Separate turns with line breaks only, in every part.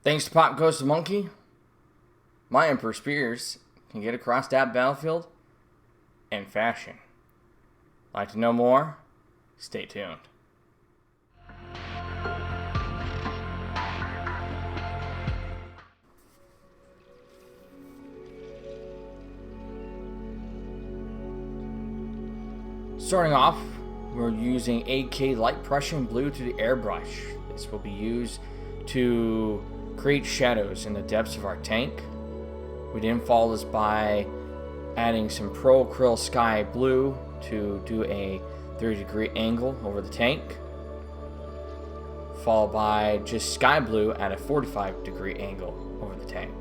Thanks to Pop Goes the Monkey, my Emperor Spears can get across that battlefield in fashion. Like to know more? Stay tuned. Starting off, we're using AK Light Prussian Blue to the airbrush. This will be used to create shadows in the depths of our tank. We then follow this by adding some Pro Acryl Sky Blue to do a 30-degree angle over the tank, followed by just Sky Blue at a 45-degree angle over the tank.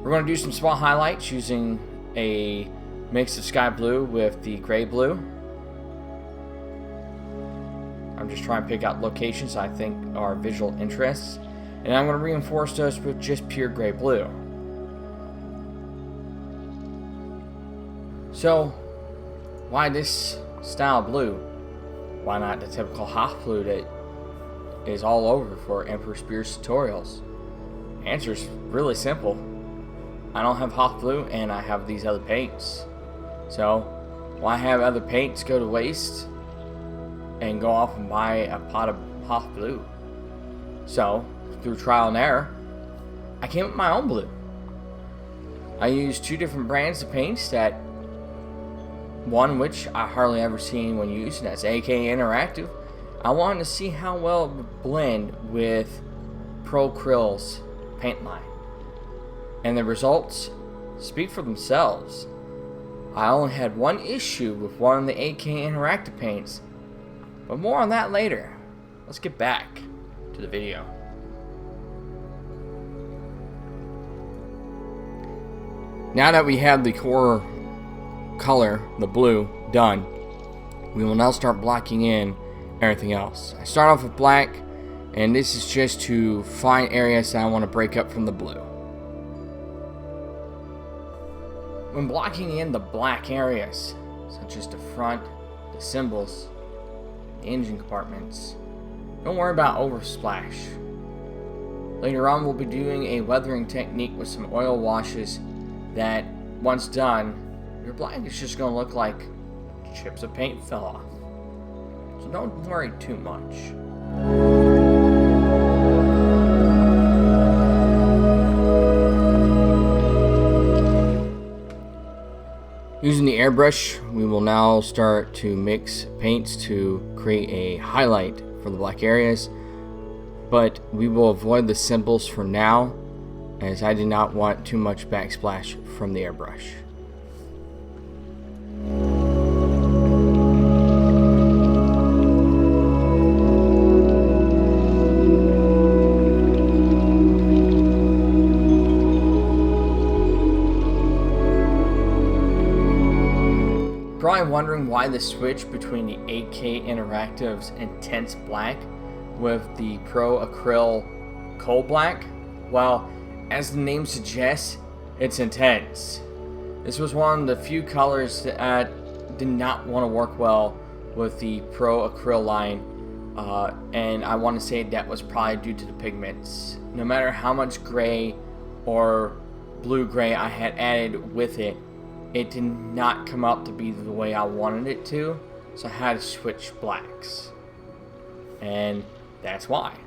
We're going to do some small highlights using a mix of Sky Blue with the Gray Blue. I'm just trying to pick out locations I think are visual interests, and I'm going to reinforce those with just pure Gray Blue. So, why this style of blue? Why not the typical Hoth blue that is all over for Emperor Spears tutorials? The answer is really simple. I don't have Hoth blue and I have these other paints. So, why have other paints go to waste and go off and buy a pot of Hoth blue? So, through trial and error, I came up with my own blue. I used two different brands of paints that, one which I hardly ever see anyone use, and that's AK Interactive. I wanted to see how well it would blend with Pro Acryl's paint line. And the results speak for themselves. I only had one issue with one of the AK Interactive paints, but more on that later. Let's get back to the video. Now that we have the core color, the blue, done, we will now start blocking in everything else. I start off with black, and this is just to find areas that I want to break up from the blue. When blocking in the black areas, such as the front, the symbols, the engine compartments, don't worry about oversplash. Later on, we'll be doing a weathering technique with some oil washes that, once done, your black is just going to look like chips of paint fell off. So don't worry too much. Using the airbrush, we will now start to mix paints to create a highlight for the black areas, but we will avoid the symbols for now, as I did not want too much backsplash from the airbrush. Probably wondering why the switch between the AK Interactive's Intense Black with the Pro Acryl Coal Black. Well, as the name suggests, it's intense. This was one of the few colors that did not want to work well with the Pro Acryl line, and I want to say that was probably due to the pigments. No matter how much gray or blue-gray I had added with it, it did not come out to be the way I wanted it to, so I had to switch blacks. And that's why.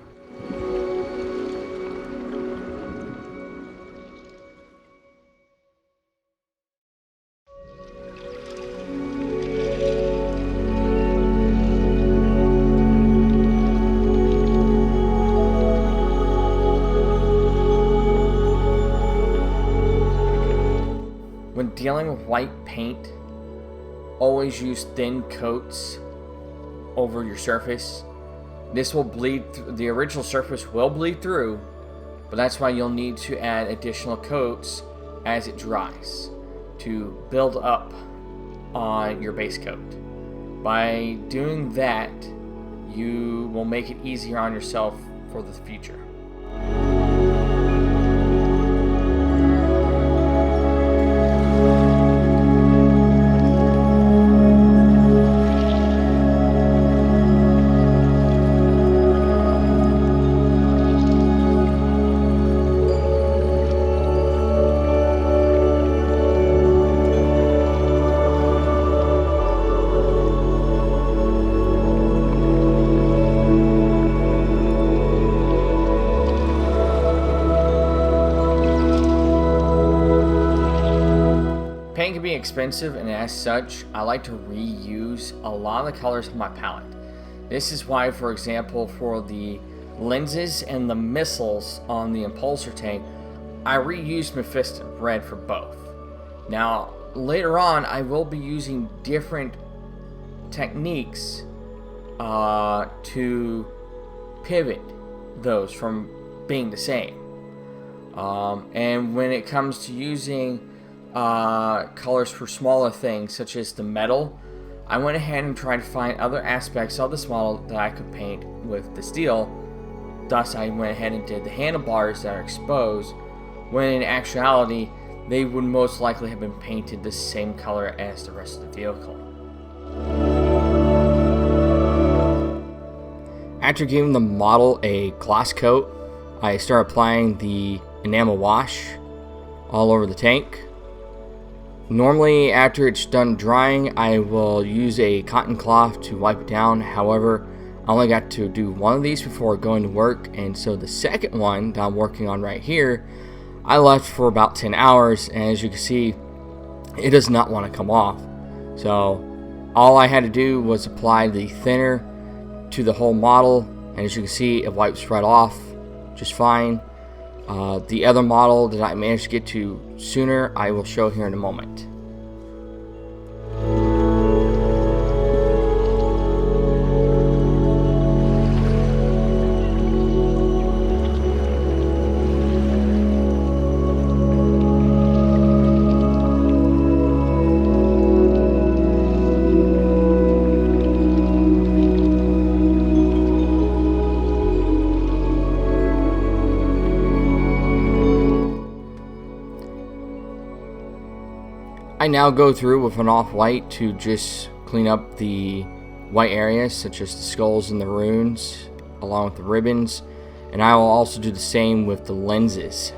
When dealing with white paint, always use thin coats over your surface. This will bleed, the original surface will bleed through, but that's why you'll need to add additional coats as it dries to build up on your base coat. By doing that, you will make it easier on yourself for the future. expensive, and as such, I like to reuse a lot of the colors on my palette. This is why, for example, for the lenses and the missiles on the Impulsor tank, I reused Mephisto red for both. Now, later on, I will be using different techniques to pivot those from being the same. And when it comes to using colors for smaller things, such as the metal, I went ahead and tried to find other aspects of this model that I could paint with the steel. Thus, I went ahead and did the handlebars that are exposed, when in actuality, they would most likely have been painted the same color as the rest of the vehicle. After giving the model a gloss coat, I start applying the enamel wash all over the tank. Normally, after it's done drying, I will use a cotton cloth to wipe it down. However, I only got to do one of these before going to work, and so the second one that I'm working on right here, I left for about 10 hours, and as you can see, it does not want to come off. So all I had to do was apply the thinner to the whole model, and as you can see, it wipes right off just fine. The other model that I managed to get to sooner, I will show here in a moment. I now go through with an off-white to just clean up the white areas, such as the skulls and the runes, along with the ribbons, and I will also do the same with the lenses.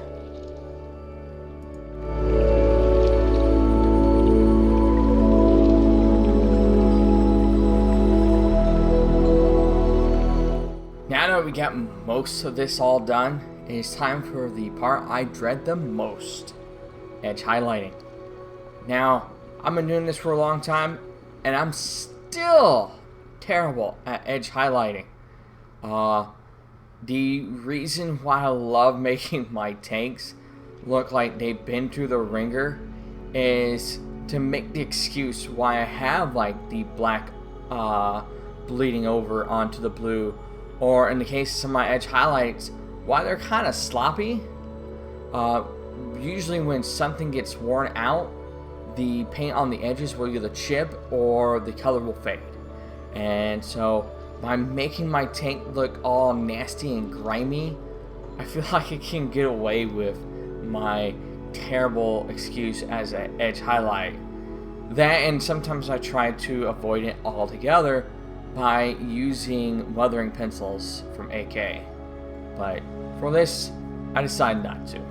Now that we got most of this all done, it is time for the part I dread the most: edge highlighting. Now, I've been doing this for a long time, and I'm still terrible at edge highlighting. The reason why I love making my tanks look like they've been through the ringer is to make the excuse why I have like the black bleeding over onto the blue, or in the case of some of my edge highlights, why they're kind of sloppy. Usually when something gets worn out, the paint on the edges will either chip or the color will fade. And so by making my tank look all nasty and grimy, I feel like I can get away with my terrible excuse as an edge highlight. That, and sometimes I try to avoid it altogether by using weathering pencils from AK. But for this, I decided not to.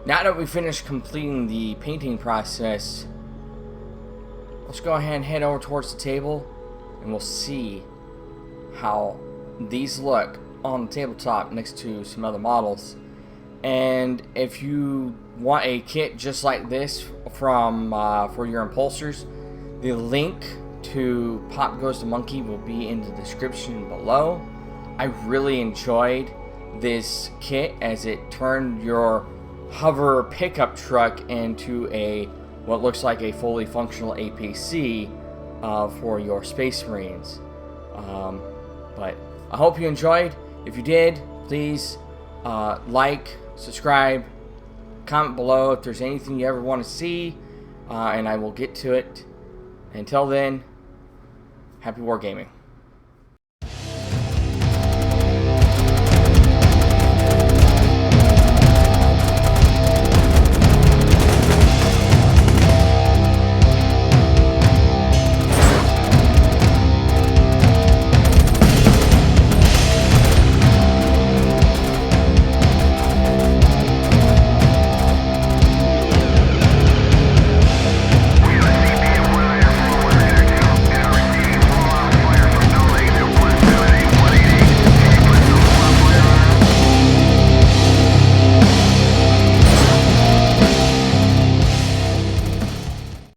Now that we finished completing the painting process, let's go ahead and head over towards the table and we'll see how these look on the tabletop next to some other models. And if you want a kit just like this from for your Impulsors, the link to Pop Goes the Monkey will be in the description below. I really enjoyed this kit as it turned your hover pickup truck into a what looks like a fully functional APC for your Space Marines. But I hope you enjoyed. If you did, please like, subscribe, comment below if there's anything you ever want to see, and I will get to it. Until then, happy wargaming.